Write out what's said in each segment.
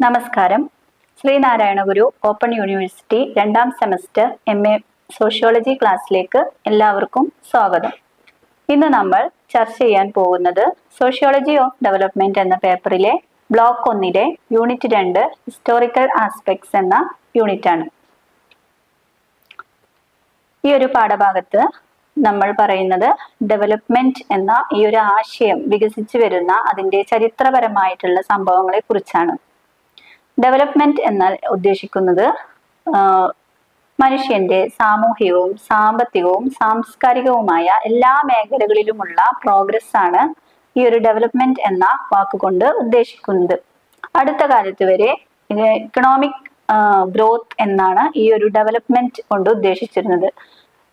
നമസ്കാരം. Sreenarayana Guru open university 2ാം semester MA sociology ക്ലാസ്സിലേക്ക് എല്ലാവർക്കും സ്വാഗതം. ഇന്ന് നമ്മൾ ചർച്ച ചെയ്യാൻ പോകുന്നത് സോഷ്യോളജി ഓഫ് ഡെവലപ്മെന്റ് എന്ന പേപ്പറിലെ ബ്ലോക്ക് 1 യൂണിറ്റ് 2 ഹിസ്റ്റോറിക്കൽ ആസ്പെക്ട്സ് എന്ന യൂണിറ്റ് ആണ്. ഈ ഒരു പാഠഭാഗത്ത് നമ്മൾ പറയുന്നത് ഡെവലപ്മെന്റ് എന്ന ഈ ഒരു ആശയം വികസിച്ചു വരുന്ന അതിന്റെ ചരിത്രപരമായിട്ടുള്ള സംഭവങ്ങളെ കുറിച്ചാണ്. ഡെവലപ്മെന്റ് എന്നാൽ ഉദ്ദേശിക്കുന്നത് മനുഷ്യന്റെ സാമൂഹികവും സാമ്പത്തികവും സാംസ്കാരികവുമായ എല്ലാ മേഖലകളിലുമുള്ള പ്രോഗ്രസ് ആണ് ഈ ഒരു ഡെവലപ്മെന്റ് എന്ന വാക്കുകൊണ്ട് ഉദ്ദേശിക്കുന്നത്. അടുത്ത കാലത്ത് വരെ ഇക്കണോമിക് ഗ്രോത്ത് എന്നാണ് ഈ ഒരു ഡെവലപ്മെന്റ് കൊണ്ട് ഉദ്ദേശിച്ചിരുന്നത്.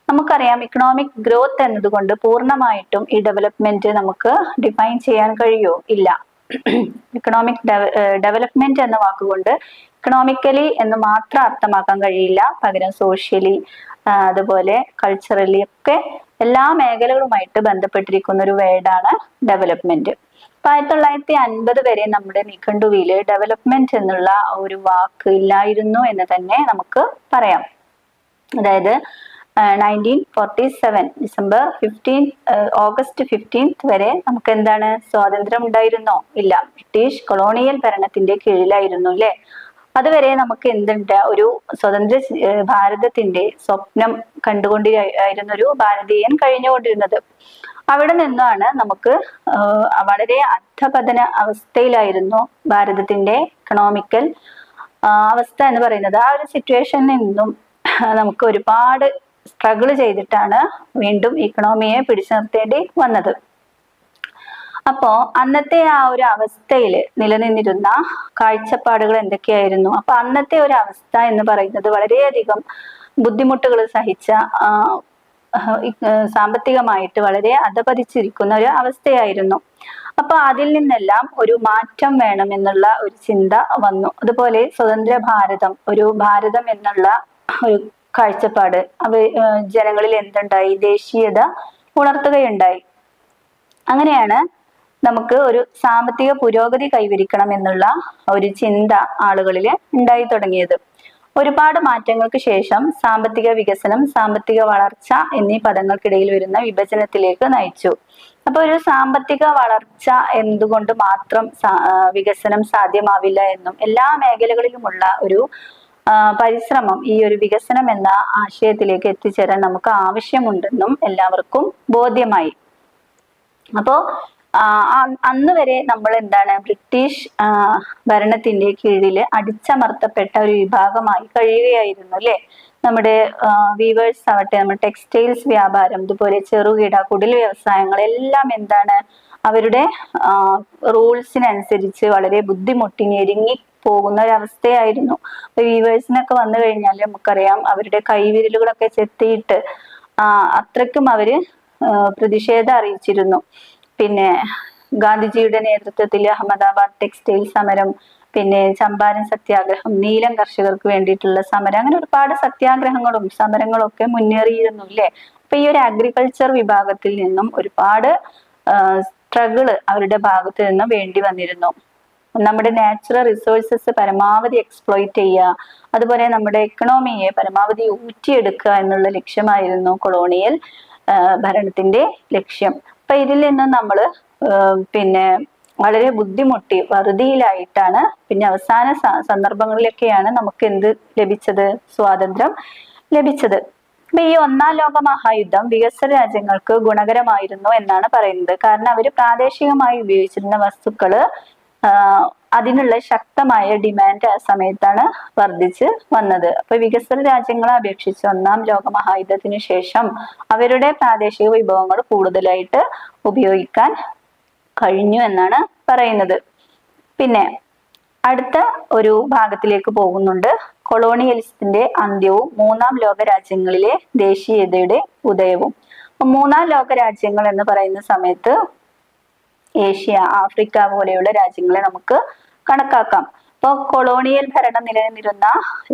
നമുക്കറിയാം, ഇക്കണോമിക് ഗ്രോത്ത് എന്നതുകൊണ്ട് പൂർണ്ണമായിട്ടും ഈ ഡെവലപ്മെന്റ് നമുക്ക് ഡിഫൈൻ ചെയ്യാൻ കഴിയോ? ഇല്ല. ഇക്കണോമിക് ഡെവലപ്മെന്റ് എന്ന വാക്കുകൊണ്ട് ഇക്കണോമിക്കലി എന്ന് മാത്രം അർത്ഥമാക്കാൻ കഴിയില്ല. പകരം സോഷ്യലി, അതുപോലെ കൾച്ചറലി ഒക്കെ എല്ലാ മേഖലകളുമായിട്ട് ബന്ധപ്പെട്ടിരിക്കുന്ന ഒരു വേർഡാണ് ഡെവലപ്മെന്റ്. 1950 വരെ നമ്മുടെ നിഘണ്ടുവില് ഡെവലപ്മെന്റ് എന്നുള്ള ഒരു വാക്ക് ഇല്ലായിരുന്നു എന്ന് തന്നെ നമുക്ക് പറയാം. അതായത് 1947 ഡിസംബർ 15 ഓഗസ്റ്റ് 15 വരെ നമുക്ക് എന്താണ് സ്വാതന്ത്ര്യം ഉണ്ടായിരുന്നോ? ഇല്ല. ബ്രിട്ടീഷ് കൊളോണിയൽ ഭരണത്തിന്റെ കീഴിലായിരുന്നു അല്ലെ. അതുവരെ നമുക്ക് എന്തുണ്ട്, ഒരു സ്വതന്ത്ര ഭാരതത്തിന്റെ സ്വപ്നം കണ്ടുകൊണ്ടായിരുന്നു ഒരു ഭാരതീയൻ കഴിഞ്ഞുകൊണ്ടിരുന്നത്. അവിടെ നിന്നാണ് നമുക്ക് വളരെ അധപതന അവസ്ഥയിലായിരുന്നു ഭാരതത്തിന്റെ ഇക്കണോമിക്കൽ അവസ്ഥ എന്ന് പറയുന്നത്. ആ ഒരു സിറ്റുവേഷനിൽ നിന്നും നമുക്ക് ഒരുപാട് സ്ട്രഗിൾ ചെയ്തിട്ടാണ് വീണ്ടും ഇക്കണോമിയെ പിടിച്ചു നിർത്തേണ്ടി വന്നത്. അപ്പോ അന്നത്തെ ആ ഒരു അവസ്ഥയിൽ നിലനിന്നിരുന്ന കാഴ്ചപ്പാടുകൾ എന്തൊക്കെയായിരുന്നു? അപ്പൊ അന്നത്തെ ഒരു അവസ്ഥ എന്ന് പറയുന്നത് വളരെയധികം ബുദ്ധിമുട്ടുകൾ സഹിച്ച, സാമ്പത്തികമായിട്ട് വളരെ അധപതിച്ചിരിക്കുന്ന ഒരു അവസ്ഥയായിരുന്നു. അപ്പൊ അതിൽ നിന്നെല്ലാം ഒരു മാറ്റം വേണം എന്നുള്ള ഒരു ചിന്ത വന്നു. അതുപോലെ സ്വതന്ത്ര ഭാരതം, ഒരു ഭാരതം എന്നുള്ള ഒരു കാഴ്ചപ്പാട് ജനങ്ങളിൽ എന്തുണ്ടായി? ദേശീയത ഉണർത്തുകയുണ്ടായി. അങ്ങനെയാണ് നമുക്ക് ഒരു സാമ്പത്തിക പുരോഗതി കൈവരിക്കണം എന്നുള്ള ഒരു ചിന്ത ആളുകളിൽ ഉണ്ടായി തുടങ്ങിയത്. ഒരുപാട് മാറ്റങ്ങൾക്ക് ശേഷം സാമ്പത്തിക വികസനം, സാമ്പത്തിക വളർച്ച എന്നീ പദങ്ങൾക്കിടയിൽ വരുന്ന വിഭജനത്തിലേക്ക് നയിച്ചു. അപ്പൊ ഒരു സാമ്പത്തിക വളർച്ച എന്തുകൊണ്ട് മാത്രം വികസനം സാധ്യമാവില്ല എന്നും എല്ലാ മേഖലകളിലുമുള്ള ഒരു പരിശ്രമം ഈ ഒരു വികസനം എന്ന ആശയത്തിലേക്ക് എത്തിച്ചേരാൻ നമുക്ക് ആവശ്യമുണ്ടെന്നും എല്ലാവർക്കും ബോധ്യമായി. അപ്പോ അന്ന് വരെ നമ്മൾ എന്താണ്, ബ്രിട്ടീഷ് ഭരണത്തിന്റെ കീഴിൽ അടിച്ചമർത്തപ്പെട്ട ഒരു വിഭാഗമായി കഴിയുകയായിരുന്നു അല്ലെ. നമ്മുടെ വീവേഴ്സ് ആവട്ടെ, നമ്മുടെ ടെക്സ്റ്റൈൽസ് വ്യാപാരം, അതുപോലെ ചെറുകിട കുടിൽ വ്യവസായങ്ങൾ എല്ലാം എന്താണ്, അവരുടെ റൂൾസിനനുസരിച്ച് വളരെ ബുദ്ധിമുട്ടി ഞെരുങ്ങി പോകുന്ന ഒരവസ്ഥയായിരുന്നു. അപ്പൊ വീവേഴ്സിനൊക്കെ വന്നു കഴിഞ്ഞാൽ നമുക്കറിയാം, അവരുടെ കൈവിരലുകളൊക്കെ ചെത്തിയിട്ട് അത്രയ്ക്കും അവര് പ്രതിഷേധം അറിയിച്ചിരുന്നു. പിന്നെ ഗാന്ധിജിയുടെ നേതൃത്വത്തിൽ അഹമ്മദാബാദ് ടെക്സ്റ്റൈൽ സമരം, പിന്നെ ചമ്പാരൻ സത്യാഗ്രഹം, നീലം കർഷകർക്ക് വേണ്ടിയിട്ടുള്ള സമരം, അങ്ങനെ ഒരുപാട് സത്യാഗ്രഹങ്ങളും സമരങ്ങളും ഒക്കെ മുന്നേറിയിരുന്നു അല്ലെ. അപ്പൊ ഈ ഒരു അഗ്രികൾച്ചർ വിഭാഗത്തിൽ നിന്നും ഒരുപാട് സ്ട്രഗിള് അവരുടെ ഭാഗത്ത് നിന്നും വേണ്ടി വന്നിരുന്നു. നമ്മുടെ നാച്ചുറൽ റിസോഴ്സസ് പരമാവധി എക്സ്പ്ലോയിറ്റ് ചെയ്യുക, അതുപോലെ നമ്മുടെ എക്കണോമിയെ പരമാവധി ഊറ്റിയെടുക്കുക എന്നുള്ള ലക്ഷ്യമായിരുന്നു കൊളോണിയൽ ഭരണത്തിന്റെ ലക്ഷ്യം. അപ്പൊ ഇതിൽ നിന്നും നമ്മൾ പിന്നെ വളരെ ബുദ്ധിമുട്ടി വറുതിയിലായിട്ടാണ് പിന്നെ അവസാന സന്ദർഭങ്ങളിലൊക്കെയാണ് നമുക്ക് എന്ത് ലഭിച്ചത്? സ്വാതന്ത്ര്യം ലഭിച്ചത്. അപ്പൊ ഈ 1ാം ലോക മഹായുദ്ധം വികസ്വര രാജ്യങ്ങൾക്ക് ഗുണകരമായിരുന്നു എന്നാണ് പറയുന്നത്. കാരണം അവര് പ്രാദേശികമായി ഉപയോഗിച്ചിരുന്ന വസ്തുക്കള് അതിനുള്ള ശക്തമായ ഡിമാൻഡ് ആ സമയത്താണ് വർദ്ധിച്ച് വന്നത്. അപ്പൊ വികസ്വര രാജ്യങ്ങളെ അപേക്ഷിച്ച് 1ാം ലോക മഹായുദ്ധത്തിന് ശേഷം അവരുടെ പ്രാദേശിക വിഭവങ്ങൾ കൂടുതലായിട്ട് ഉപയോഗിക്കാൻ കഴിഞ്ഞു എന്നാണ് പറയുന്നത്. പിന്നെ അടുത്ത ഒരു ഭാഗത്തിലേക്ക് പോകുന്നുണ്ട്. കൊളോണിയലിസത്തിന്റെ അന്ത്യവും 3ാം ലോക രാജ്യങ്ങളിലെ ദേശീയതയുടെ ഉദയവും. 3ാം ലോക രാജ്യങ്ങൾ എന്ന് പറയുന്ന സമയത്ത് ഏഷ്യ, ആഫ്രിക്ക പോലെയുള്ള രാജ്യങ്ങളെ നമുക്ക് കണക്കാക്കാം. അപ്പോൾ കൊളോണിയൽ ഭരണം നിലനിന്നിരുന്ന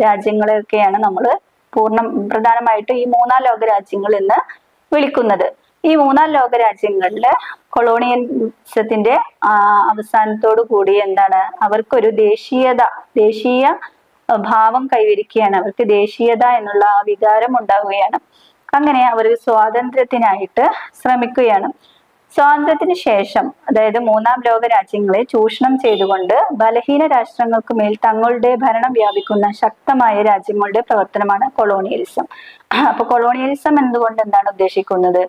രാജ്യങ്ങളെയൊക്കെയാണ് നമ്മൾ പ്രധാനമായിട്ട് ഈ 3ാം ലോക രാജ്യങ്ങൾ എന്ന് വിളിക്കുന്നത്. ഈ മൂന്നാം ലോക രാജ്യങ്ങളില് കൊളോണിയലിസത്തിന്റെ അവസാനത്തോടു കൂടി എന്താണ്, അവർക്കൊരു ദേശീയ ഭാവം കൈവരിക്കുകയാണ്. അവർക്ക് ദേശീയത എന്നുള്ള ആ വികാരം ഉണ്ടാവുകയാണ്. അങ്ങനെ അവർ സ്വാതന്ത്ര്യത്തിനായിട്ട് ശ്രമിക്കുകയാണ്. സ്വാതന്ത്ര്യത്തിന് ശേഷം, അതായത് മൂന്നാം ലോക രാജ്യങ്ങളെ ചൂഷണം ചെയ്തുകൊണ്ട് ബലഹീന രാഷ്ട്രങ്ങൾക്ക് മേൽ തങ്ങളുടെ ഭരണം വ്യാപിക്കുന്ന ശക്തമായ രാജ്യങ്ങളുടെ പ്രവർത്തനമാണ് കൊളോണിയലിസം. അപ്പൊ കൊളോണിയലിസം എന്തുകൊണ്ട് എന്താണ് ഉദ്ദേശിക്കുന്നത്?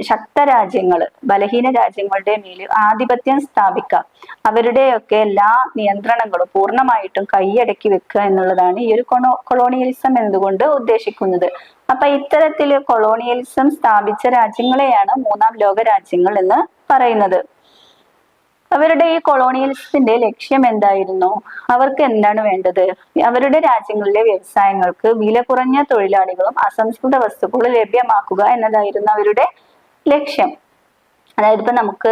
ശക്ത രാജ്യങ്ങള് ബലഹീന രാജ്യങ്ങളുടെ മേൽ ആധിപത്യം സ്ഥാപിക്കുക, അവരുടെയൊക്കെ എല്ലാ നിയന്ത്രണങ്ങളും പൂർണ്ണമായിട്ടും കൈയടക്കി വെക്കുക എന്നുള്ളതാണ് ഈ ഒരു കൊളോണിയലിസം എന്തുകൊണ്ട് ഉദ്ദേശിക്കുന്നത്. അപ്പൊ ഇത്തരത്തില് കൊളോണിയലിസം സ്ഥാപിച്ച രാജ്യങ്ങളെയാണ് മൂന്നാം ലോക രാജ്യങ്ങൾ എന്ന് പറയുന്നത്. അവരുടെ ഈ കൊളോണിയലിസത്തിന്റെ ലക്ഷ്യം എന്തായിരുന്നു? അവർക്ക് എന്താണ് വേണ്ടത്? അവരുടെ രാജ്യങ്ങളിലെ വ്യവസായങ്ങൾക്ക് വില കുറഞ്ഞ തൊഴിലാളികളും അസംസ്കൃത വസ്തുക്കളും ലഭ്യമാക്കുക എന്നതായിരുന്നു അവരുടെ ലക്ഷ്യം. അതായത് ഇപ്പൊ നമുക്ക്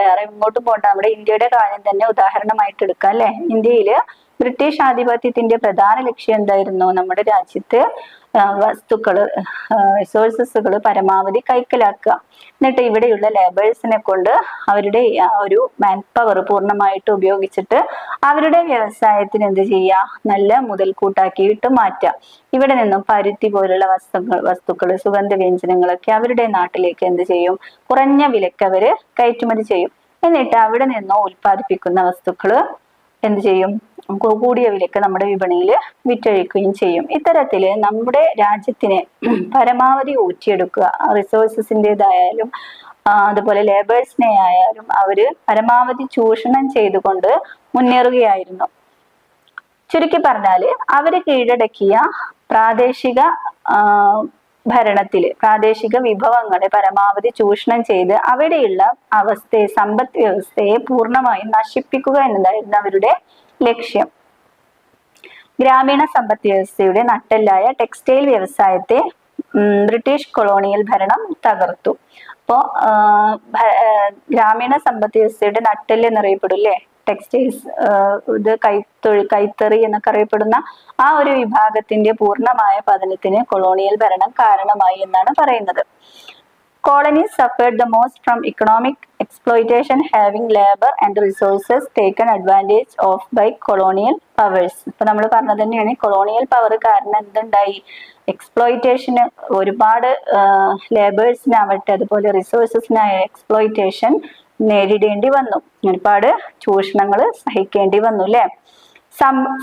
വേറെ ഇങ്ങോട്ട് പോകണ്ട, നമ്മുടെ ഇന്ത്യയുടെ കാര്യം തന്നെ ഉദാഹരണമായിട്ട് എടുക്കാം അല്ലെ. ഇന്ത്യയില് ബ്രിട്ടീഷ് ആധിപത്യത്തിന്റെ പ്രധാന ലക്ഷ്യം എന്തായിരുന്നു? നമ്മുടെ രാജ്യത്ത് റിസോഴ്സസുകൾ പരമാവധി കൈക്കലാക്കുക. എന്നിട്ട് ഇവിടെയുള്ള ലേബേഴ്സിനെ കൊണ്ട് അവരുടെ ഒരു മാൻ പവർ പൂർണ്ണമായിട്ട് ഉപയോഗിച്ചിട്ട് അവരുടെ വ്യവസായത്തിന് എന്ത് ചെയ്യുക? നല്ല മുതൽക്കൂട്ടാക്കിയിട്ട് മാറ്റുക. ഇവിടെ നിന്നും പരുത്തി പോലുള്ള വസ്തുക്കൾ സുഗന്ധ വ്യഞ്ജനങ്ങളൊക്കെ അവരുടെ നാട്ടിലേക്ക് എന്ത് ചെയ്യും? കുറഞ്ഞ വിലക്ക് അവര് കയറ്റുമതി ചെയ്യും. എന്നിട്ട് അവിടെ നിന്നോ ഉൽപ്പാദിപ്പിക്കുന്ന വസ്തുക്കള് എന്ത് ചെയ്യും? കൂടിയ വിലക്ക് നമ്മുടെ വിപണിയിൽ വിറ്റഴിക്കുകയും ചെയ്യും. ഇത്തരത്തില് നമ്മുടെ രാജ്യത്തിനെ പരമാവധി ഊറ്റിയെടുക്കുക, റിസോഴ്സസിൻ്റെതായാലും അതുപോലെ ലേബേഴ്സിനെ ആയാലും അവര് പരമാവധി ചൂഷണം ചെയ്തുകൊണ്ട് മുന്നേറുകയായിരുന്നു. ചുരുക്കി പറഞ്ഞാല് അവര് കീഴടക്കിയ പ്രാദേശിക പ്രാദേശിക വിഭവങ്ങളെ പരമാവധി ചൂഷണം ചെയ്ത് അവിടെയുള്ള സമ്പദ് വ്യവസ്ഥയെ പൂർണ്ണമായും നശിപ്പിക്കുക എന്നതായിരുന്നു അവരുടെ ലക്ഷ്യം. ഗ്രാമീണ സമ്പദ് വ്യവസ്ഥയുടെ നട്ടെല്ലായ ടെക്സ്റ്റൈൽ വ്യവസായത്തെ ബ്രിട്ടീഷ് കൊളോണിയൽ ഭരണം തകർത്തു. അപ്പോ ഗ്രാമീണ സമ്പദ് വ്യവസ്ഥയുടെ നട്ടെല്ല് എന്നറിയപ്പെടില്ലേ ടെക്സ്റ്റൈൽസ്, ഇത് കൈത്തറി എന്നൊക്കെ അറിയപ്പെടുന്ന ആ ഒരു വിഭാഗത്തിന്റെ പൂർണ്ണമായ പതനത്തിന് കൊളോണിയൽ ഭരണം കാരണമായി എന്നാണ് പറയുന്നത്. Colonies suffered the most from economic exploitation, having labor and resources taken advantage of by colonial powers. ഇപ്പൊ നമ്മൾ പറഞ്ഞത് തന്നെയാണ്, കൊളോണിയൽ പവർ കാരണം എന്തുണ്ടായി? എക്സ്പ്ലോയിറ്റേഷന് ഒരുപാട് ലേബേഴ്സിനാവട്ടെ അതുപോലെ റിസോഴ്സസിനായ എക്സ്പ്ലോയിറ്റേഷൻ നേരിടേണ്ടി വന്നു, ഒരുപാട് ചൂഷണങ്ങൾ സഹിക്കേണ്ടി വന്നു അല്ലെ.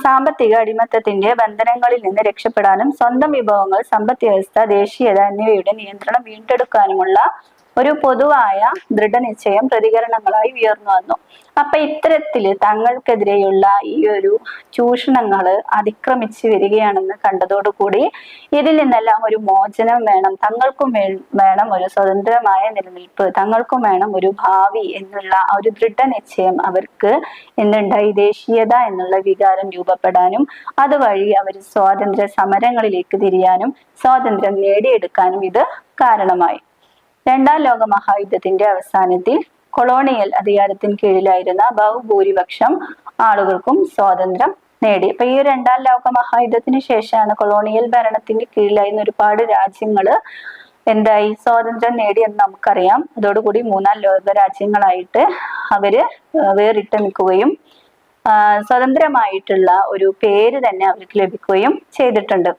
സാമ്പത്തിക അടിമത്തത്തിന്റെ ബന്ധനങ്ങളിൽ നിന്ന് രക്ഷപ്പെടാനും സ്വന്തം വിഭവങ്ങൾ, സമ്പദ് വ്യവസ്ഥ, ദേശീയത എന്നിവയുടെ നിയന്ത്രണം വീണ്ടെടുക്കാനുമുള്ള ഒരു പൊതുവായ ദൃഢനിശ്ചയം പ്രതികരണങ്ങളായി ഉയർന്നു വന്നു. അപ്പൊ ഇത്തരത്തില് തങ്ങൾക്കെതിരെയുള്ള ഈ ഒരു ചൂഷണങ്ങള് അതിക്രമിച്ചു വരികയാണെന്ന് കണ്ടതോടുകൂടി ഇതിൽ നിന്നെല്ലാം ഒരു മോചനം വേണം, തങ്ങൾക്കും വേണം ഒരു സ്വതന്ത്രമായ നിലനിൽപ്പ്, തങ്ങൾക്കും വേണം ഒരു ഭാവി എന്നുള്ള ഒരു ദൃഢനിശ്ചയം അവർക്ക് എന്തുണ്ടായി? ദേശീയത എന്നുള്ള വികാരം രൂപപ്പെടാനും അതുവഴി അവർ സ്വാതന്ത്ര്യ സമരങ്ങളിലേക്ക് തിരിയാനും സ്വാതന്ത്ര്യം നേടിയെടുക്കാനും ഇത് കാരണമായി. രണ്ടാം ലോക മഹായുദ്ധത്തിന്റെ അവസാനത്തിൽ കൊളോണിയൽ അധികാരത്തിന് കീഴിലായിരുന്ന ബഹുഭൂരിപക്ഷം ആളുകൾക്കും സ്വാതന്ത്ര്യം നേടി. അപ്പൊ ഈ രണ്ടാം ലോക മഹായുദ്ധത്തിന് ശേഷമാണ് കൊളോണിയൽ ഭരണത്തിന്റെ കീഴിലായിരുന്ന ഒരുപാട് രാജ്യങ്ങള് എന്തായി? സ്വാതന്ത്ര്യം നേടി എന്ന് നമുക്കറിയാം. അതോടുകൂടി മൂന്നാം ലോക രാജ്യങ്ങളായിട്ട് അവര് വേറിട്ട് നിൽക്കുകയും സ്വതന്ത്രമായിട്ടുള്ള ഒരു പേര് തന്നെ അവർക്ക് ലഭിക്കുകയും ചെയ്തിട്ടുണ്ട്.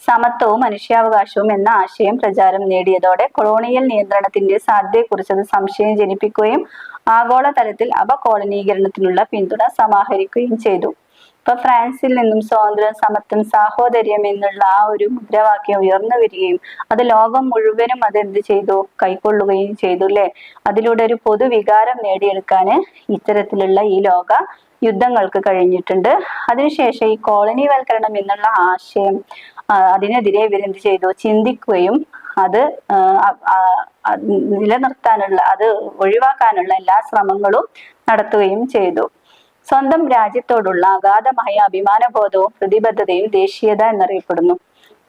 സമത്വവും മനുഷ്യാവകാശവും എന്ന ആശയം പ്രചാരം നേടിയതോടെ കൊളോണിയൽ നിയന്ത്രണത്തിന്റെ സാധ്യതയെക്കുറിച്ച് അത് സംശയം ജനിപ്പിക്കുകയും ആഗോളതലത്തിൽ അപകോളനീകരണത്തിനുള്ള പിന്തുണ സമാഹരിക്കുകയും ചെയ്തു. ഇപ്പൊ ഫ്രാൻസിൽ നിന്നും സ്വാതന്ത്ര്യം, സമത്വം, സാഹോദര്യം എന്നുള്ള ആ ഒരു മുദ്രാവാക്യം ഉയർന്നു വരികയും അത് ലോകം മുഴുവനും അതെന്ത് ചെയ്തു? കൈക്കൊള്ളുകയും ചെയ്തു അല്ലെ. അതിലൂടെ ഒരു പൊതുവികാരം നേടിയെടുക്കാന് ഇത്തരത്തിലുള്ള ഈ ലോക യുദ്ധങ്ങൾക്ക് കഴിഞ്ഞിട്ടുണ്ട്. അതിനുശേഷം ഈ കോളനിവൽക്കരണം എന്നുള്ള ആശയം അതിനെതിരെ ഇവരെന്ത് ചെയ്തു? ചിന്തിക്കുകയും അത് നിലനിർത്താനുള്ള, അത് ഒഴിവാക്കാനുള്ള എല്ലാ ശ്രമങ്ങളും നടത്തുകയും ചെയ്തു. സ്വന്തം രാജ്യത്തോടുള്ള അഗാധമായ അഭിമാനബോധവും പ്രതിബദ്ധതയും ദേശീയത എന്നറിയപ്പെടുന്നു.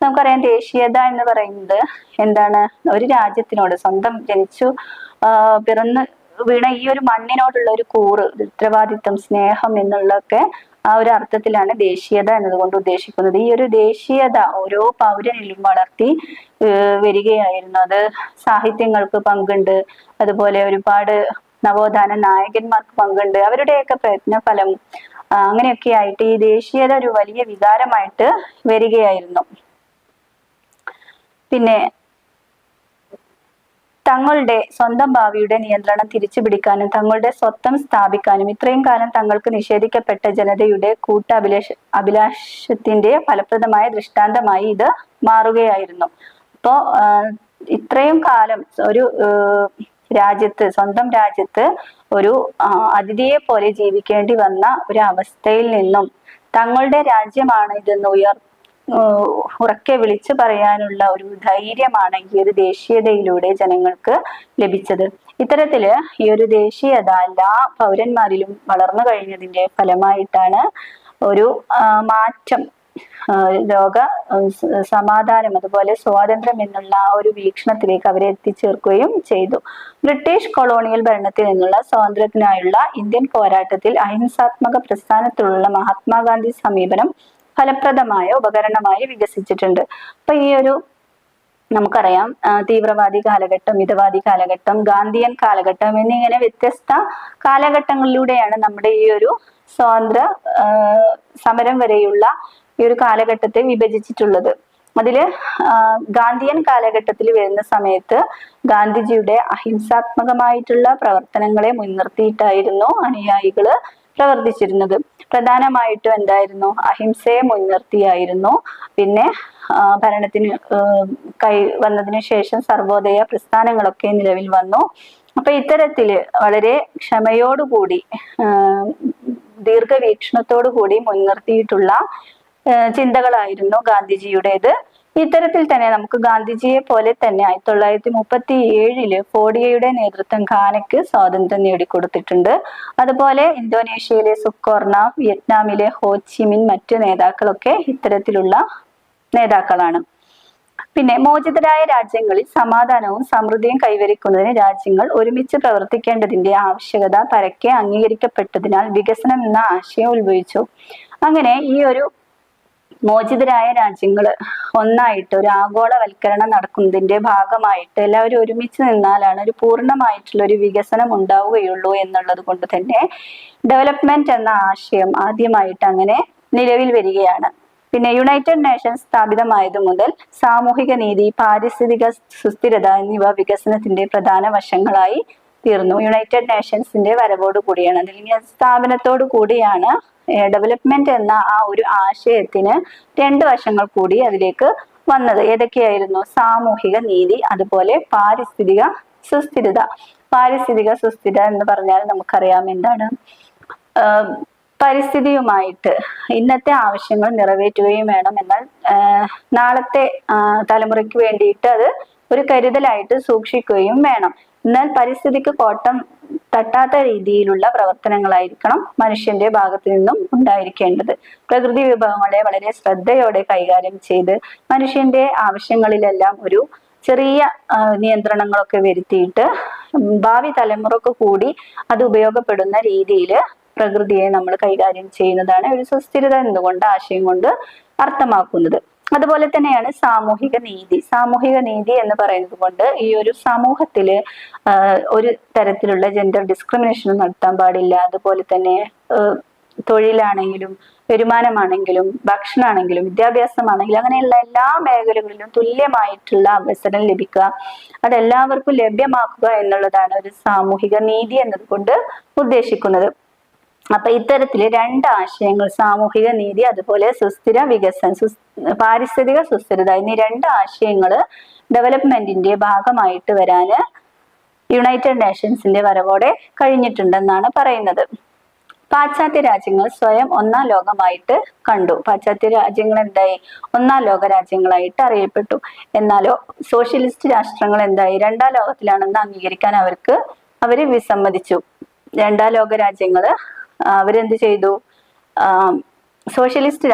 നമുക്കറിയാം, ദേശീയത എന്ന് പറയുന്നത് എന്താണ്? ഒരു രാജ്യത്തിനോട്, സ്വന്തം ജനിച്ചു വീണ ഈ ഒരു മണ്ണിനോടുള്ള ഒരു കൂറ്, ഉത്തരവാദിത്വം, സ്നേഹം എന്നുള്ളതൊക്കെ ആ ഒരു അർത്ഥത്തിലാണ് ദേശീയത എന്നതുകൊണ്ട് ഉദ്ദേശിക്കുന്നത്. ഈ ഒരു ദേശീയത ഓരോ പൗരനിലും വളർത്തി വരികയായിരുന്നു. അത് സാഹിത്യങ്ങൾക്ക് പങ്കുണ്ട്, അതുപോലെ ഒരുപാട് നവോത്ഥാന നായകന്മാർക്ക് പങ്കുണ്ട്, അവരുടെയൊക്കെ പ്രയത്നഫലം അങ്ങനെയൊക്കെ ആയിട്ട് ഈ ദേശീയത ഒരു വലിയ വികാരമായിട്ട് വരികയായിരുന്നു. പിന്നെ തങ്ങളുടെ സ്വന്തം ഭാവിയുടെ നിയന്ത്രണം തിരിച്ചു പിടിക്കാനും തങ്ങളുടെ സ്വത്വം സ്ഥാപിക്കാനും ഇത്രയും കാലം തങ്ങൾക്ക് നിഷേധിക്കപ്പെട്ട ജനതയുടെ അഭിലാഷത്തിന്റെ ഫലപ്രദമായ ദൃഷ്ടാന്തമായി ഇത് മാറുകയായിരുന്നു. അപ്പോ ഇത്രയും കാലം ഒരു രാജ്യത്ത്, സ്വന്തം രാജ്യത്ത് ഒരു അതിഥിയെ പോലെ ജീവിക്കേണ്ടി വന്ന ഒരു അവസ്ഥയിൽ നിന്നും തങ്ങളുടെ രാജ്യമാണ് ഇതെന്ന് ഉറക്കെ വിളിച്ചു പറയാനുള്ള ഒരു ധൈര്യമാണ് ഈ ഒരു ദേശീയതയിലൂടെ ജനങ്ങൾക്ക് ലഭിച്ചത്. ഇത്തരത്തില് ഈ ഒരു ദേശീയത എല്ലാ പൗരന്മാരിലും വളർന്നു കഴിഞ്ഞതിന്റെ ഫലമായിട്ടാണ് ഒരു മാറ്റം, ലോക സമാധാനം അതുപോലെ സ്വാതന്ത്ര്യം എന്നുള്ള ആ ഒരു വീക്ഷണത്തിലേക്ക് അവരെ എത്തിച്ചേർക്കുകയും ചെയ്തു. ബ്രിട്ടീഷ് കൊളോണിയൽ ഭരണത്തിൽ നിന്നുള്ള സ്വാതന്ത്ര്യത്തിനായുള്ള ഇന്ത്യൻ പോരാട്ടത്തിൽ അഹിംസാത്മക പ്രസ്ഥാനത്തിലുള്ള മഹാത്മാഗാന്ധി സമീപനം ഫലപ്രദമായ ഉപകരണമായി വികസിച്ചിട്ടുണ്ട്. അപ്പൊ ഈ ഒരു നമുക്കറിയാം, തീവ്രവാദി കാലഘട്ടം, മിതവാദി കാലഘട്ടം, ഗാന്ധിയൻ കാലഘട്ടം എന്നിങ്ങനെ വ്യത്യസ്ത കാലഘട്ടങ്ങളിലൂടെയാണ് നമ്മുടെ ഈ ഒരു സ്വാതന്ത്ര്യ സമരം വരെയുള്ള ഈ ഒരു കാലഘട്ടത്തെ വിഭജിച്ചിട്ടുള്ളത്. അതില് ഗാന്ധിയൻ കാലഘട്ടത്തിൽ വരുന്ന സമയത്ത് ഗാന്ധിജിയുടെ അഹിംസാത്മകമായിട്ടുള്ള പ്രവർത്തനങ്ങളെ മുൻനിർത്തിയിട്ടായിരുന്നു അനുയായികള് പ്രവർത്തിച്ചിരുന്നത്. പ്രധാനമായിട്ടും എന്തായിരുന്നു? അഹിംസയെ മുൻനിർത്തിയായിരുന്നു. പിന്നെ ഭരണത്തിന് വന്നതിന് ശേഷം സർവോദയ പ്രസ്ഥാനങ്ങളൊക്കെ നിലവിൽ വന്നു. അപ്പൊ ഇത്തരത്തില് വളരെ ക്ഷമയോടുകൂടി ദീർഘവീക്ഷണത്തോടു കൂടി മുൻനിർത്തിയിട്ടുള്ള ചിന്തകളായിരുന്നു ഗാന്ധിജിയുടേത്. ഇത്തരത്തിൽ തന്നെ നമുക്ക് ഗാന്ധിജിയെ പോലെ തന്നെ 1937 ഫോഡിയയുടെ നേതൃത്വം ഘാനയ്ക്ക് സ്വാതന്ത്ര്യം നേടിക്കൊടുത്തിട്ടുണ്ട്. അതുപോലെ ഇന്തോനേഷ്യയിലെ സുക്കോർണ, വിയറ്റ്നാമിലെ ഹോച്ചിമിൻ, മറ്റു നേതാക്കളൊക്കെ ഇത്തരത്തിലുള്ള നേതാക്കളാണ്. പിന്നെ മോചിതരായ രാജ്യങ്ങളിൽ സമാധാനവും സമൃദ്ധിയും കൈവരിക്കുന്നതിന് രാജ്യങ്ങൾ ഒരുമിച്ച് പ്രവർത്തിക്കേണ്ടതിന്റെ ആവശ്യകത പരക്കെ അംഗീകരിക്കപ്പെട്ടതിനാൽ വികസനം എന്ന ആശയം ഉത്ഭവിച്ചു. അങ്ങനെ ഈ ഒരു മോചിതരായ രാജ്യങ്ങൾ ഒന്നായിട്ട് ഒരു ആഗോളവൽക്കരണം നടക്കുന്നതിന്റെ ഭാഗമായിട്ട് എല്ലാവരും ഒരുമിച്ച് നിന്നാലാണ് ഒരു പൂർണ്ണമായിട്ടുള്ള ഒരു വികസനം ഉണ്ടാവുകയുള്ളൂ എന്നുള്ളത് കൊണ്ട് തന്നെ ഡെവലപ്മെന്റ് എന്ന ആശയം ആദ്യമായിട്ട് അങ്ങനെ നിലവിൽ വരികയാണ്. പിന്നെ യുണൈറ്റഡ് നേഷൻസ് സ്ഥാപിതമായതു മുതൽ സാമൂഹിക നീതി, പാരിസ്ഥിതിക സുസ്ഥിരത എന്നിവ വികസനത്തിന്റെ പ്രധാന വശങ്ങളായി തീർന്നു. യുണൈറ്റഡ് നേഷൻസിന്റെ വരവോട് കൂടിയാണ്, അല്ലെങ്കിൽ സ്ഥാപനത്തോടു കൂടിയാണ് ഡെവലപ്മെന്റ് എന്ന ആ ഒരു ആശയത്തിന് രണ്ട് വശങ്ങൾ കൂടി അതിലേക്ക് വന്നത്. ഏതൊക്കെയായിരുന്നു? സാമൂഹിക നീതി, അതുപോലെ പാരിസ്ഥിതിക സുസ്ഥിരത. പാരിസ്ഥിതിക സുസ്ഥിരത എന്ന് പറഞ്ഞാൽ നമുക്കറിയാം എന്താണ്. പരിസ്ഥിതിയുമായിട്ട് ഇന്നത്തെ ആവശ്യങ്ങൾ നിറവേറ്റുകയും വേണം, എന്നാൽ നാളത്തെ തലമുറയ്ക്ക് വേണ്ടിയിട്ട് അത് ഒരു കരുതലായിട്ട് സൂക്ഷിക്കുകയും വേണം. എന്നാൽ പരിസ്ഥിതിക്ക് കോട്ടം തട്ടാത്ത രീതിയിലുള്ള പ്രവർത്തനങ്ങളായിരിക്കണം മനുഷ്യന്റെ ഭാഗത്തു നിന്നും ഉണ്ടായിരിക്കേണ്ടത്. പ്രകൃതി വിഭവങ്ങളെ വളരെ ശ്രദ്ധയോടെ കൈകാര്യം ചെയ്ത് മനുഷ്യന്റെ ആവശ്യങ്ങളിലെല്ലാം ഒരു ചെറിയ നിയന്ത്രണങ്ങളൊക്കെ വരുത്തിയിട്ട് ഭാവി തലമുറക്ക് കൂടി അത് ഉപയോഗപ്പെടുന്ന രീതിയിൽ പ്രകൃതിയെ നമ്മൾ കൈകാര്യം ചെയ്യുന്നതാണ് ഒരു സുസ്ഥിരത എന്നുകൊണ്ട് ആശയം കൊണ്ട് അർത്ഥമാക്കുന്നത്. അതുപോലെ തന്നെയാണ് സാമൂഹിക നീതി. സാമൂഹിക നീതി എന്ന് പറയുന്നത് കൊണ്ട് ഈ ഒരു സമൂഹത്തില് ഒരു തരത്തിലുള്ള ജെൻഡർ ഡിസ്ക്രിമിനേഷൻ നടത്താൻ പാടില്ല. അതുപോലെ തന്നെ തൊഴിലാണെങ്കിലും വരുമാനമാണെങ്കിലും ഭക്ഷണമാണെങ്കിലും വിദ്യാഭ്യാസമാണെങ്കിലും അങ്ങനെയുള്ള എല്ലാ മേഖലകളിലും തുല്യമായിട്ടുള്ള അവസരം ലഭിക്കുക, അതെല്ലാവർക്കും ലഭ്യമാക്കുക എന്നുള്ളതാണ് ഒരു സാമൂഹിക നീതി എന്നതുകൊണ്ട് ഉദ്ദേശിക്കുന്നത്. അപ്പൊ ഇത്തരത്തില് രണ്ട് ആശയങ്ങൾ, സാമൂഹിക നീതി അതുപോലെ സുസ്ഥിര വികസനം, പാരിസ്ഥിതിക സുസ്ഥിരത എന്നീ രണ്ട് ആശയങ്ങള് ഡെവലപ്മെന്റിന്റെ ഭാഗമായിട്ട് വരാന് യുണൈറ്റഡ് നേഷൻസിന്റെ വരവോടെ കഴിഞ്ഞിട്ടുണ്ടെന്നാണ് പറയുന്നത്. പാശ്ചാത്യ രാജ്യങ്ങൾ സ്വയം ഒന്നാം ലോകമായിട്ട് കണ്ടു. പാശ്ചാത്യ രാജ്യങ്ങൾ എന്തായി? ഒന്നാം ലോക രാജ്യങ്ങളായിട്ട് അറിയപ്പെട്ടു. എന്നാലോ സോഷ്യലിസ്റ്റ് രാഷ്ട്രങ്ങൾ എന്തായി? രണ്ടാം ലോകത്തിലാണെന്ന് അംഗീകരിക്കാൻ അവര് വിസമ്മതിച്ചു. രണ്ടാം ലോക രാജ്യങ്ങള് അവരെന്ത് ചെയ്തു? സോഷ്യലിസ്റ്റ്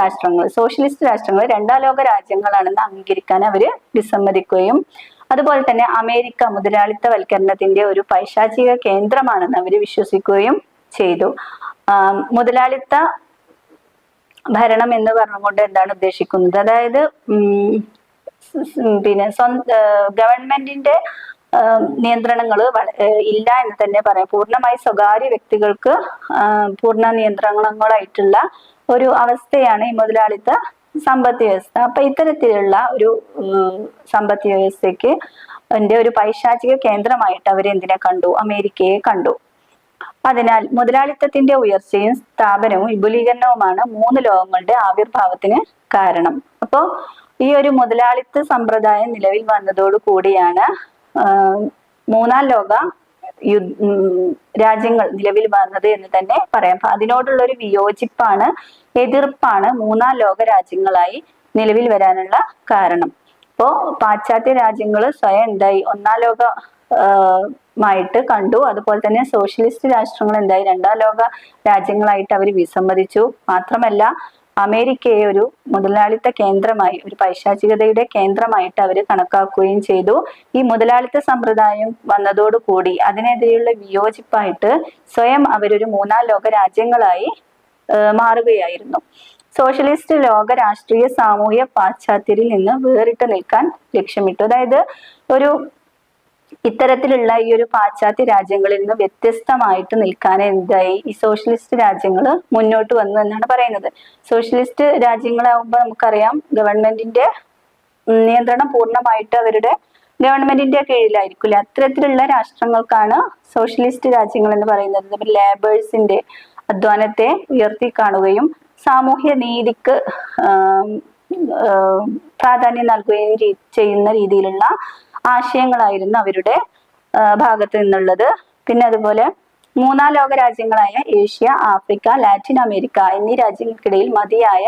രാഷ്ട്രങ്ങൾ രണ്ടാം ലോക രാജ്യങ്ങളാണെന്ന് അംഗീകരിക്കാൻ അവര് വിസമ്മതിക്കുകയും അതുപോലെ തന്നെ അമേരിക്ക മുതലാളിത്തവൽക്കരണത്തിന്റെ ഒരു പൈശാചിക കേന്ദ്രമാണെന്ന് അവര് വിശ്വസിക്കുകയും ചെയ്തു. മുതലാളിത്ത ഭരണം എന്ന് പറഞ്ഞുകൊണ്ട് എന്താണ് ഉദ്ദേശിക്കുന്നത്? അതായത് പിന്നെ ഗവൺമെന്റിന്റെ നിയന്ത്രണങ്ങൾ ഇല്ല എന്ന് തന്നെ പറയാം. പൂർണ്ണമായി സ്വകാര്യ വ്യക്തികൾക്ക് പൂർണ്ണ നിയന്ത്രണങ്ങളായിട്ടുള്ള ഒരു അവസ്ഥയാണ് ഈ മുതലാളിത്ത സമ്പദ് വ്യവസ്ഥ. അപ്പൊ ഇത്തരത്തിലുള്ള ഒരു സമ്പദ് വ്യവസ്ഥയ്ക്ക് ഒരു പൈശാചിക കേന്ദ്രമായിട്ട് അവർ എന്തിനെ കണ്ടു? അമേരിക്കയെ കണ്ടു. അതിനാൽ മുതലാളിത്തത്തിന്റെ ഉയർച്ചയും സ്ഥാപനവും വിപുലീകരണവുമാണ് മൂന്ന് ലോകങ്ങളുടെ ആവിർഭാവത്തിന് കാരണം. അപ്പോ ഈ ഒരു മുതലാളിത്ത സമ്പ്രദായം നിലവിൽ വന്നതോടു കൂടിയാണ് മൂന്നാം ലോക രാജ്യങ്ങൾ നിലവിൽ വന്നത് എന്ന് തന്നെ പറയാം. അതിനോടുള്ള ഒരു വിയോജിപ്പാണ്, എതിർപ്പാണ് മൂന്നാം ലോക രാജ്യങ്ങളായി നിലവിൽ വരാനുള്ള കാരണം. ഇപ്പോ പാശ്ചാത്യ രാജ്യങ്ങൾ സ്വയം എന്തായി? ഒന്നാം ലോക മായിട്ട് കണ്ടു. അതുപോലെ തന്നെ സോഷ്യലിസ്റ്റ് രാഷ്ട്രങ്ങൾ എന്തായി? രണ്ടാം ലോക രാജ്യങ്ങളായിട്ട് അവർ വിസമ്മതിച്ചു. മാത്രമല്ല അമേരിക്കയെ ഒരു മുതലാളിത്ത കേന്ദ്രമായി, ഒരു പൈശാചികതയുടെ കേന്ദ്രമായിട്ട് അവർ കണക്കാക്കുകയും ചെയ്തു. ഈ മുതലാളിത്ത സമ്പ്രദായം വന്നതോടുകൂടി അതിനെതിരെയുള്ള വിയോജിപ്പായിട്ട് സ്വയം അവരൊരു മൂന്നാം ലോക രാജ്യങ്ങളായി മാറുകയായിരുന്നു. സോഷ്യലിസ്റ്റ് ലോക രാഷ്ട്രീയ സാമൂഹ്യ പാശ്ചാത്യരിൽ നിന്ന് വേറിട്ട് നിൽക്കാൻ ലക്ഷ്യമിട്ടു. അതായത് ഒരു ഇത്തരത്തിലുള്ള ഈ ഒരു പാശ്ചാത്യ രാജ്യങ്ങളിൽ നിന്ന് വ്യത്യസ്തമായിട്ട് നിൽക്കാൻ എന്തായി? ഈ സോഷ്യലിസ്റ്റ് രാജ്യങ്ങൾ മുന്നോട്ട് വന്നു എന്നാണ് പറയുന്നത്. സോഷ്യലിസ്റ്റ് രാജ്യങ്ങളാകുമ്പോൾ നമുക്കറിയാം ഗവൺമെന്റിന്റെ നിയന്ത്രണം പൂർണ്ണമായിട്ട് അവരുടെ ഗവൺമെന്റിന്റെ കീഴിലായിരിക്കില്ല. അത്തരത്തിലുള്ള രാഷ്ട്രങ്ങൾക്കാണ് സോഷ്യലിസ്റ്റ് രാജ്യങ്ങൾ എന്ന് പറയുന്നത്. ലേബേഴ്സിന്റെ അധ്വാനത്തെ ഉയർത്തി കാണുകയും സാമൂഹ്യ നീതിക്ക് പ്രാധാന്യം നൽകുകയും ചെയ്യുന്ന രീതിയിലുള്ള ആശയങ്ങളായിരുന്നു അവരുടെ ഭാഗത്ത് നിന്നുള്ളത്. പിന്നെ അതുപോലെ മൂന്നാം ലോക രാജ്യങ്ങളായ ഏഷ്യ, ആഫ്രിക്ക, ലാറ്റിൻ അമേരിക്ക എന്നീ രാജ്യങ്ങൾക്കിടയിൽ മതിയായ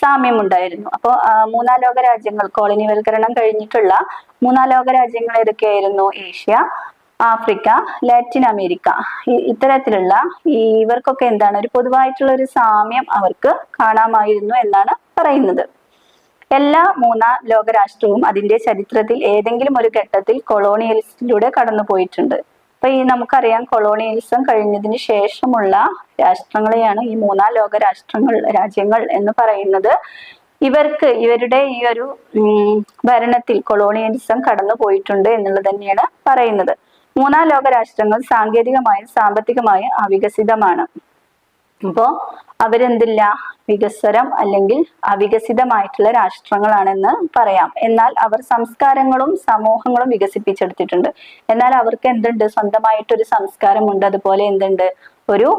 സാമ്യമുണ്ടായിരുന്നു. അപ്പോൾ മൂന്നാം ലോക രാജ്യങ്ങൾ, കോളനിവൽക്കരണം കഴിഞ്ഞിട്ടുള്ള മൂന്നാം ലോക രാജ്യങ്ങൾ ഏതൊക്കെയായിരുന്നു? Asia, Africa, Latin America. ഇത്തരത്തിലുള്ള ഇവർക്കൊക്കെ എന്താണ്? ഒരു പൊതുവായിട്ടുള്ള ഒരു സാമ്യം അവർക്ക് കാണാമായിരുന്നു എന്നാണ് പറയുന്നത്. എല്ലാ മൂന്നാം ലോക രാഷ്ട്രവും അതിന്റെ ചരിത്രത്തിൽ ഏതെങ്കിലും ഒരു ഘട്ടത്തിൽ കൊളോണിയലിസത്തിലൂടെ കടന്നുപോയിട്ടുണ്ട്. അപ്പൊ നമുക്കറിയാം കൊളോണിയലിസം കഴിഞ്ഞതിന് ശേഷമുള്ള രാഷ്ട്രങ്ങളെയാണ് ഈ മൂന്നാം ലോക രാജ്യങ്ങൾ എന്ന് പറയുന്നത്. ഇവരുടെ ഈ ഒരു ഭരണത്തിൽ കൊളോണിയലിസം കടന്നു പോയിട്ടുണ്ട് എന്നുള്ളത് തന്നെയാണ് പറയുന്നത്. മൂന്നാം ലോക രാഷ്ട്രങ്ങൾ സാങ്കേതികമായും സാമ്പത്തികമായും അവികസിതമാണ്. അപ്പോ അവരെന്തില്ല? വികസ്വരം അല്ലെങ്കിൽ അവികസിതമായിട്ടുള്ള രാഷ്ട്രങ്ങളാണെന്ന് പറയാം. എന്നാൽ അവർ സംസ്കാരങ്ങളും സമൂഹങ്ങളും വികസിപ്പിച്ചെടുത്തിട്ടുണ്ട്. എന്നാൽ അവർക്ക് എന്തുണ്ട്? സ്വന്തമായിട്ടൊരു സംസ്കാരമുണ്ട്. അതുപോലെ എന്തുണ്ട്? ഒരു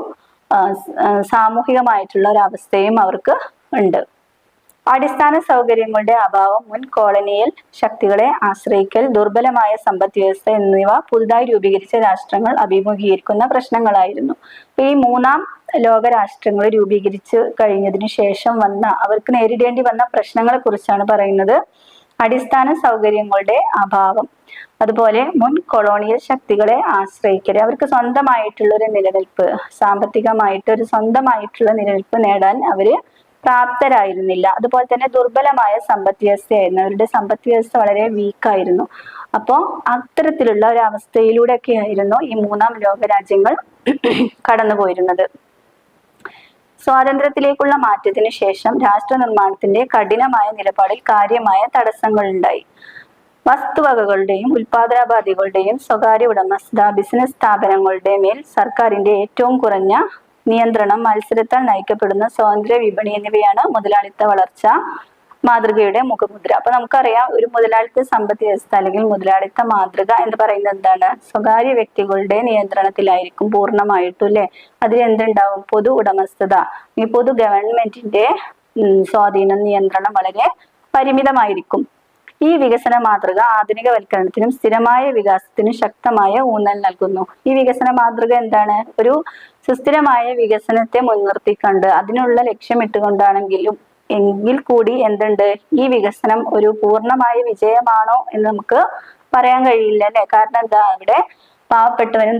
സാമൂഹികമായിട്ടുള്ള ഒരു അവസ്ഥയും അവർക്ക് ഉണ്ട്. അടിസ്ഥാന സൗകര്യങ്ങളുടെ അഭാവം, മുൻ കോളനിയൽ ശക്തികളെ ആശ്രയിക്കൽ, ദുർബലമായ സമ്പദ് വ്യവസ്ഥ എന്നിവ പുതുതായി രൂപീകരിച്ച രാഷ്ട്രങ്ങൾ അഭിമുഖീകരിക്കുന്ന പ്രശ്നങ്ങളായിരുന്നു. ഈ മൂന്നാം ലോക രാഷ്ട്രങ്ങൾ രൂപീകരിച്ചു കഴിഞ്ഞതിന് ശേഷം അവർക്ക് നേരിടേണ്ടി വന്ന പ്രശ്നങ്ങളെ കുറിച്ചാണ് പറയുന്നത്. അടിസ്ഥാന സൗകര്യങ്ങളുടെ അഭാവം, അതുപോലെ മുൻ കൊളോണിയൽ ശക്തികളെ ആശ്രയിക്കൽ, അവർക്ക് സ്വന്തമായിട്ടുള്ള ഒരു നിലനിൽപ്പ്, സാമ്പത്തികമായിട്ട് ഒരു സ്വന്തമായിട്ടുള്ള നിലനിൽപ്പ് നേടാൻ അവര് പ്രാപ്തരായിരുന്നില്ല. അതുപോലെ തന്നെ ദുർബലമായ സമ്പദ് വ്യവസ്ഥയായിരുന്നു. അവരുടെ സമ്പദ് വ്യവസ്ഥ വളരെ വീക്കായിരുന്നു. അപ്പോൾ അത്തരത്തിലുള്ള ഒരു അവസ്ഥയിലൂടെയൊക്കെ ആയിരുന്നു ഈ മൂന്നാം ലോക രാജ്യങ്ങൾ കടന്നുപോയിരുന്നത്. സ്വാതന്ത്ര്യത്തിലേക്കുള്ള മാറ്റത്തിന് ശേഷം രാഷ്ട്ര നിർമ്മാണത്തിന്റെ കഠിനമായ നിലപാടിൽ കാര്യമായ തടസ്സങ്ങൾ ഉണ്ടായി. വസ്തുവകകളുടെയും ഉൽപാദനോപാധികളുടെയും സ്വകാര്യ ഉടമസ്ഥത ബിസിനസ് സ്ഥാപനങ്ങളുടെ മേൽ സർക്കാരിന്റെ ഏറ്റവും കുറഞ്ഞ നിയന്ത്രണം, മത്സരത്താൽ നയിക്കപ്പെടുന്ന സ്വതന്ത്ര വിപണി എന്നിവയാണ് മുതലാളിത്ത വളർച്ച മാതൃകയുടെ മുഖമുദ്ര. അപ്പൊ നമുക്കറിയാം ഒരു മുതലാളിത്ത സമ്പദ് വ്യവസ്ഥ അല്ലെങ്കിൽ മുതലാളിത്ത മാതൃക എന്ന് പറയുന്നത് എന്താണ്? സ്വകാര്യ വ്യക്തികളുടെ നിയന്ത്രണത്തിലായിരിക്കും പൂർണ്ണമായിട്ടും അല്ലെ. അതിൽ എന്തുണ്ടാവും? പൊതു ഉടമസ്ഥത, ഈ പൊതു ഗവൺമെന്റിന്റെ സ്വാധീനം, നിയന്ത്രണം വളരെ പരിമിതമായിരിക്കും. ഈ വികസന മാതൃക ആധുനികവൽക്കരണത്തിനും സ്ഥിരമായ വികാസത്തിനും ശക്തമായ ഊന്നൽ നൽകുന്നു. ഈ വികസന മാതൃക എന്താണ്? ഒരു സുസ്ഥിരമായ വികസനത്തെ മുൻനിർത്തിക്കൊണ്ട് അതിനുള്ള ലക്ഷ്യമിട്ടുകൊണ്ടാണെങ്കിലും എങ്കിൽ കൂടി എന്തുണ്ട്? ഈ വികസനം ഒരു പൂർണ്ണമായ വിജയമാണോ എന്ന് നമുക്ക് പറയാൻ കഴിയില്ല അല്ലെ. കാരണം എന്താ? അവിടെ പാവപ്പെട്ടവനും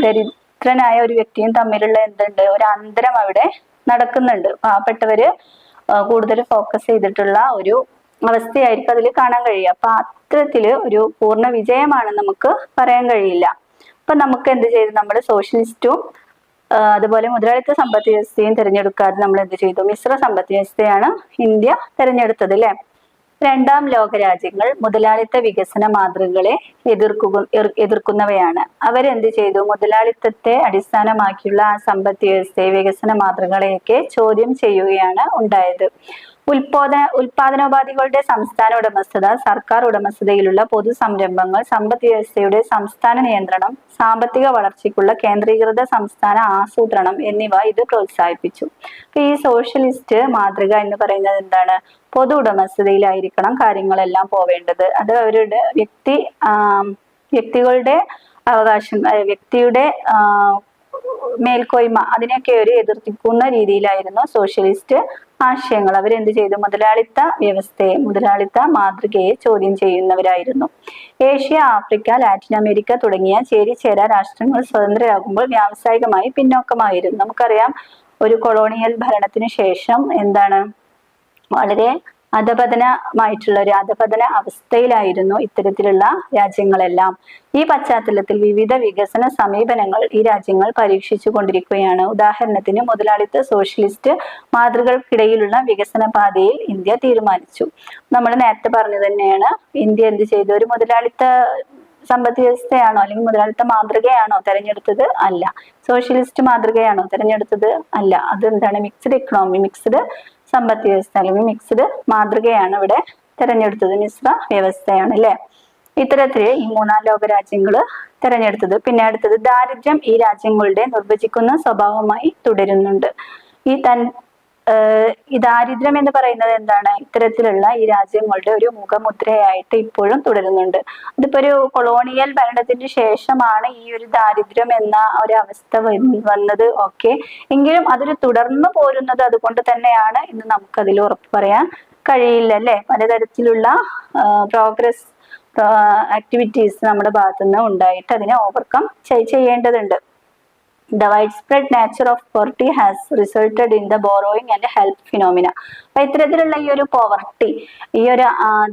ദരിദ്രനായ ഒരു വ്യക്തിയും തമ്മിലുള്ള എന്തുണ്ട്? ഒരു അന്തരം അവിടെ നടക്കുന്നുണ്ട്. പാവപ്പെട്ടവര് കൂടുതൽ ഫോക്കസ് ചെയ്തിട്ടുള്ള ഒരു അവസ്ഥയായിരിക്കും അതിൽ കാണാൻ കഴിയുക. അപ്പൊ അത്തരത്തില് ഒരു പൂർണ്ണ വിജയമാണെന്ന് നമുക്ക് പറയാൻ കഴിയില്ല. അപ്പൊ നമുക്ക് എന്ത് ചെയ്തു? നമ്മുടെ സോഷ്യലിസ്റ്റും അതുപോലെ മുതലാളിത്ത സമ്പദ് വ്യവസ്ഥയും തിരഞ്ഞെടുക്കാതെ നമ്മൾ എന്ത് ചെയ്തു? മിശ്ര സമ്പദ് വ്യവസ്ഥയാണ് ഇന്ത്യ തിരഞ്ഞെടുത്തത് അല്ലെ. രണ്ടാം ലോക രാജ്യങ്ങൾ മുതലാളിത്ത വികസന മാതൃകകളെ എതിർക്കുന്നവയാണ്. അവരെന്ത് ചെയ്തു? മുതലാളിത്തത്തെ അടിസ്ഥാനമാക്കിയുള്ള ആ സമ്പദ് വ്യവസ്ഥയെ, വികസന മാതൃകകളെയൊക്കെ ചോദ്യം ചെയ്യുകയാണ് ഉണ്ടായത്. ഉൽപാദനോപാധികളുടെ സംസ്ഥാന ഉടമസ്ഥത, സർക്കാർ ഉടമസ്ഥതയിലുള്ള പൊതു സംരംഭങ്ങൾ, സമ്പദ് വ്യവസ്ഥയുടെ സംസ്ഥാന നിയന്ത്രണം, സാമ്പത്തിക വളർച്ചയ്ക്കുള്ള കേന്ദ്രീകൃത സംസ്ഥാന ആസൂത്രണം എന്നിവ ഇത് പ്രോത്സാഹിപ്പിച്ചു. ഈ സോഷ്യലിസ്റ്റ് മാതൃക എന്ന് പറയുന്നത് എന്താണ്? പൊതു ഉടമസ്ഥതയിലായിരിക്കണം കാര്യങ്ങളെല്ലാം പോവേണ്ടത്. അത് അവരുടെ വ്യക്തികളുടെ അവകാശം, വ്യക്തിയുടെ മേൽക്കോയ്മ, അതിനൊക്കെ ഒരു എതിർക്കുന്ന രീതിയിലായിരുന്നു സോഷ്യലിസ്റ്റ് ആശയങ്ങൾ. അവരെന്ത് ചെയ്തു? മുതലാളിത്ത വ്യവസ്ഥയെ, മുതലാളിത്ത മാതൃകയെ ചോദ്യം ചെയ്യുന്നവരായിരുന്നു. ഏഷ്യ, ആഫ്രിക്ക, ലാറ്റിൻ അമേരിക്ക തുടങ്ങിയ ചേരിചേരാ രാഷ്ട്രങ്ങൾ സ്വതന്ത്രരാകുമ്പോൾ വ്യാവസായികമായി പിന്നോക്കമായിരുന്നു. നമുക്കറിയാം, ഒരു കൊളോണിയൽ ഭരണത്തിന് ശേഷം എന്താണ്, വളരെ അധപതനമായിട്ടുള്ള ഒരു അധപതന അവസ്ഥയിലായിരുന്നു ഇത്തരത്തിലുള്ള രാജ്യങ്ങളെല്ലാം. ഈ പശ്ചാത്തലത്തിൽ വിവിധ വികസന സമീപനങ്ങൾ ഈ രാജ്യങ്ങൾ പരീക്ഷിച്ചു കൊണ്ടിരിക്കുകയാണ്. ഉദാഹരണത്തിന്, മുതലാളിത്ത സോഷ്യലിസ്റ്റ് മാതൃകൾക്കിടയിലുള്ള വികസന പാതയിൽ ഇന്ത്യ തീരുമാനിച്ചു. നമ്മൾ നേരത്തെ പറഞ്ഞു തന്നെയാണ്, ഇന്ത്യ എന്ത് ചെയ്തു? ഒരു മുതലാളിത്ത സമ്പദ് വ്യവസ്ഥയാണോ അല്ലെങ്കിൽ മുതലാളിത്ത മാതൃകയാണോ തെരഞ്ഞെടുത്തത്? അല്ല. സോഷ്യലിസ്റ്റ് മാതൃകയാണോ തെരഞ്ഞെടുത്തത്? അല്ല. അതെന്താണ്? മിക്സ്ഡ് ഇക്കണോമി, മിക്സ്ഡ് സമ്പദ് വ്യവസ്ഥ അല്ലെങ്കിൽ മിക്സ്ഡ് മാതൃകയാണ് ഇവിടെ തെരഞ്ഞെടുത്തത്. മിശ്ര വ്യവസ്ഥയാണ് അല്ലെ. ഇത്തരത്തില് ഈ മൂന്നാം ലോക രാജ്യങ്ങള് തെരഞ്ഞെടുത്തത്. പിന്നെ അടുത്തത്, ദാരിദ്ര്യം ഈ രാജ്യങ്ങളുടെ നിർവചിക്കുന്ന സ്വഭാവമായി തുടരുന്നുണ്ട്. ഈ ദാരിദ്ര്യം എന്ന് പറയുന്നത് എന്താണ്? ഇത്തരത്തിലുള്ള ഈ രാജ്യങ്ങളുടെ ഒരു മുഖമുദ്രയായിട്ട് ഇപ്പോഴും തുടരുന്നുണ്ട്. അതിപ്പോ ഒരു കൊളോണിയൽ ഭരണത്തിന് ശേഷമാണ് ഈ ഒരു ദാരിദ്ര്യം എന്ന ഒരു അവസ്ഥ വന്നത്. ഓക്കെ, എങ്കിലും അതൊരു തുടർന്നു പോരുന്നത് അതുകൊണ്ട് തന്നെയാണ് എന്ന് നമുക്കതിൽ ഉറപ്പ് പറയാൻ കഴിയില്ല അല്ലെ. പലതരത്തിലുള്ള പ്രോഗ്രസ് ആക്ടിവിറ്റീസ് നമ്മുടെ ഭാഗത്തുനിന്ന് ഉണ്ടായിട്ട് അതിനെ ഓവർകം ചെയ്യേണ്ടതുണ്ട്. The widespread nature of poverty has resulted in the borrowing and help phenomena. അപ്പൊ ഇത്തരത്തിലുള്ള ഈ ഒരു പോവർട്ടി, ഈ ഒരു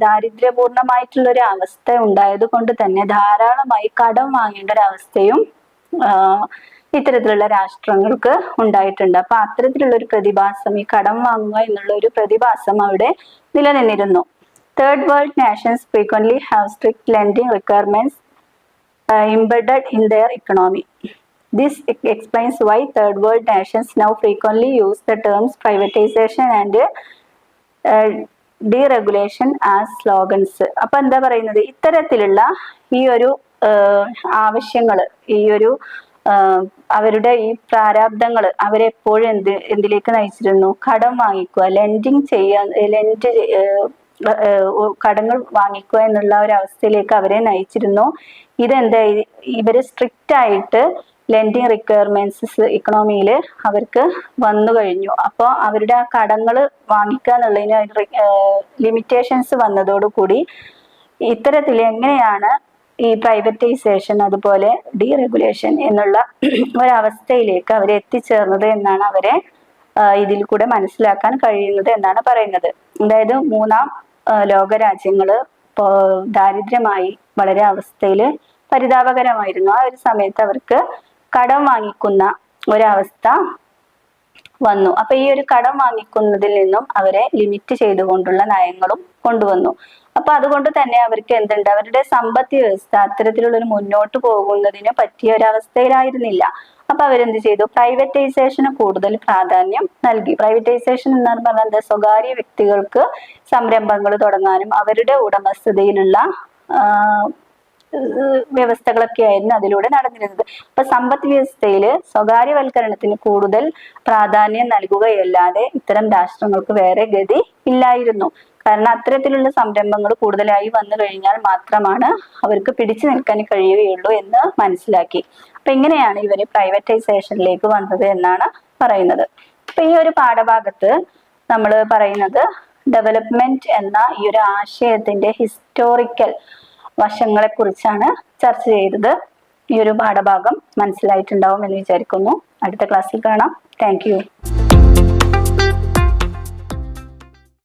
ദാരിദ്ര്യപൂർണമായിട്ടുള്ള ഒരു അവസ്ഥ ഉണ്ടായത് കൊണ്ട് തന്നെ ധാരാളമായി കടം വാങ്ങേണ്ട ഒരു അവസ്ഥയും ഇത്തരത്തിലുള്ള രാഷ്ട്രങ്ങൾക്ക് ഉണ്ടായിട്ടുണ്ട്. അപ്പൊ അത്തരത്തിലുള്ള ഒരു പ്രതിഭാസം, ഈ കടം വാങ്ങുക എന്നുള്ള ഒരു പ്രതിഭാസം അവിടെ നിലനിന്നിരുന്നു. Third world nations frequently have strict lending requirements embedded in their economy. This explains why third world nations now frequently use the terms privatization and deregulation as slogans. അപ്പൊ എന്താ പറയുന്നത്? ഇത്തരത്തിലുള്ള ഈ ഒരു ആവശ്യങ്ങള്, ഈ ഒരു അവരുടെ ഈ പ്രാരാബ്ദങ്ങൾ അവരെ എപ്പോഴും എന്തിലേക്ക് നയിച്ചിരുന്നു? കടം വാങ്ങിക്കുക, കടങ്ങൾ വാങ്ങിക്കുക എന്നുള്ള ഒരു അവസ്ഥയിലേക്ക് അവരെ നയിച്ചിരുന്നു. ഇതെന്താ? ഇവര് സ്ട്രിക്റ്റ് ആയിട്ട് ലെൻഡിങ് റിക്വയർമെന്റ്സ് ഇക്കണോമിയിൽ അവർക്ക് വന്നു കഴിഞ്ഞു. അപ്പോൾ അവരുടെ ആ കടങ്ങൾ വാങ്ങിക്കുക എന്നുള്ളതിന് ലിമിറ്റേഷൻസ് വന്നതോടുകൂടി ഇത്തരത്തിൽ എങ്ങനെയാണ് ഈ പ്രൈവറ്റൈസേഷൻ അതുപോലെ ഡീറെഗുലേഷൻ എന്നുള്ള ഒരവസ്ഥയിലേക്ക് അവർ എത്തിച്ചേർന്നത് എന്നാണ് അവരെ ഇതിൽ കൂടെ മനസ്സിലാക്കാൻ കഴിയുന്നത് എന്നാണ് പറയുന്നത്. അതായത് മൂന്നാം ലോക രാജ്യങ്ങള് ദാരിദ്ര്യമായി വളരെ അവസ്ഥയിൽ പരിതാപകരമായിരുന്നു. ആ ഒരു സമയത്ത് അവർക്ക് കടം വാങ്ങിക്കുന്ന ഒരവസ്ഥ വന്നു. അപ്പൊ ഈ ഒരു കടം വാങ്ങിക്കുന്നതിൽ നിന്നും അവരെ ലിമിറ്റ് ചെയ്തുകൊണ്ടുള്ള നയങ്ങളും കൊണ്ടുവന്നു. അപ്പൊ അതുകൊണ്ട് തന്നെ അവർക്ക് എന്തുണ്ട്? അവരുടെ സമ്പദ് വ്യവസ്ഥ അത്തരത്തിലുള്ള ഒരു മുന്നോട്ട് പോകുന്നതിന് പറ്റിയ ഒരവസ്ഥയിലായിരുന്നില്ല. അപ്പൊ അവരെന്ത് ചെയ്തു? പ്രൈവറ്റൈസേഷന് കൂടുതൽ പ്രാധാന്യം നൽകി. പ്രൈവറ്റൈസേഷൻ എന്നാണ് പറഞ്ഞത് സ്വകാര്യ വ്യക്തികൾക്ക് സംരംഭങ്ങൾ തുടങ്ങാനും അവരുടെ ഉടമസ്ഥതയിലുള്ള വ്യവസ്ഥകളൊക്കെ ആയിരുന്നു അതിലൂടെ നടന്നിരുന്നത്. അപ്പൊ സമ്പദ് വ്യവസ്ഥയിൽ സ്വകാര്യവൽക്കരണത്തിന് കൂടുതൽ പ്രാധാന്യം നൽകുകയല്ലാതെ ഇത്തരം രാഷ്ട്രങ്ങൾക്ക് വേറെ ഗതി ഇല്ലായിരുന്നു. കാരണം അത്തരത്തിലുള്ള സംരംഭങ്ങൾ കൂടുതലായി വന്നു കഴിഞ്ഞാൽ മാത്രമാണ് അവർക്ക് പിടിച്ചു നിൽക്കാൻ കഴിയുകയുള്ളൂ എന്ന് മനസ്സിലാക്കി. അപ്പൊ ഇങ്ങനെയാണ് ഇവര് പ്രൈവറ്റൈസേഷനിലേക്ക് വന്നത് എന്നാണ് പറയുന്നത്. അപ്പൊ ഈ ഒരു പാഠഭാഗത്ത് നമ്മൾ പറയുന്നത് ഡെവലപ്മെന്റ് എന്ന ഈ ഒരു ആശയത്തിന്റെ ഹിസ്റ്റോറിക്കൽ വശങ്ങളെ കുറിച്ചാണ് ചർച്ച ചെയ്തത്. ഈ ഒരു പാഠഭാഗം മനസ്സിലായിട്ടുണ്ടാവും എന്ന് വിചാരിക്കുന്നു. അടുത്ത ക്ലാസ്സിൽ കാണാം. Thank you.